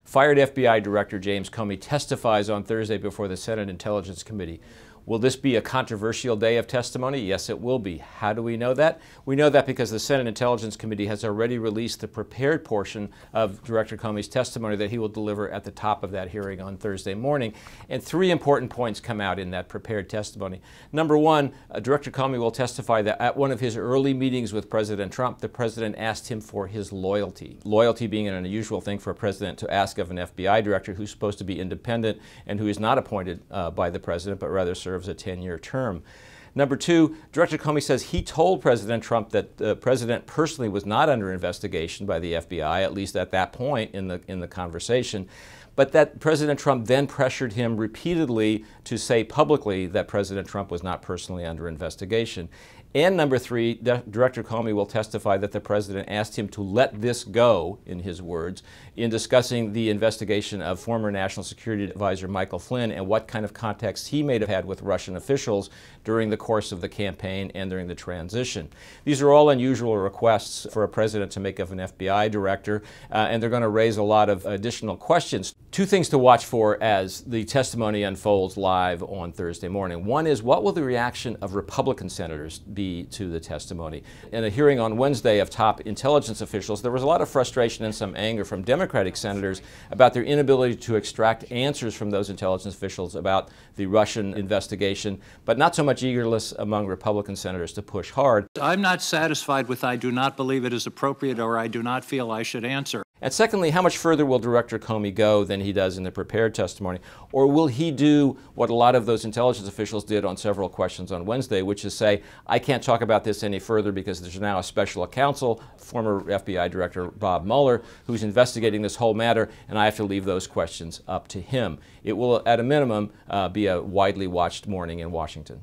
Fired FBI Director James Comey testifies on Thursday before the Senate Intelligence Committee. Will this be a controversial day of testimony? Yes, it will be. How do we know that? We know that because the Senate Intelligence Committee has already released the prepared portion of Director Comey's testimony that he will deliver at the top of that hearing on Thursday morning. And three important points come out in that prepared testimony. Number one, Director Comey will testify that at one of his early meetings with President Trump, the president asked him for his loyalty. Loyalty being an unusual thing for a president to ask of an FBI director who's supposed to be independent and who is not appointed by the president, but rather serves a 10-year term. Number two, Director Comey says he told President Trump that the president personally was not under investigation by the FBI, at least at that point in the conversation, but that President Trump then pressured him repeatedly to say publicly that President Trump was not personally under investigation. And number three, Director Comey will testify that the president asked him to let this go, in his words, in discussing the investigation of former National Security Advisor Michael Flynn and what kind of contacts he may have had with Russian officials during the course of the campaign and during the transition. These are all unusual requests for a president to make of an FBI director, and they're going to raise a lot of additional questions. Two things to watch for as the testimony unfolds live on Thursday morning. One is, what will the reaction of Republican senators be to the testimony? In a hearing on Wednesday of top intelligence officials, there was a lot of frustration and some anger from Democratic senators about their inability to extract answers from those intelligence officials about the Russian investigation, but not so much eagerness among Republican senators to push hard. I'm not satisfied with "I do not believe it is appropriate" or "I do not feel I should answer." And secondly, how much further will Director Comey go than he does in the prepared testimony? Or will he do what a lot of those intelligence officials did on several questions on Wednesday, which is say, I can't talk about this any further because there's now a special counsel, former FBI Director Bob Mueller, who's investigating this whole matter, and I have to leave those questions up to him. It will, at a minimum, be a widely watched morning in Washington.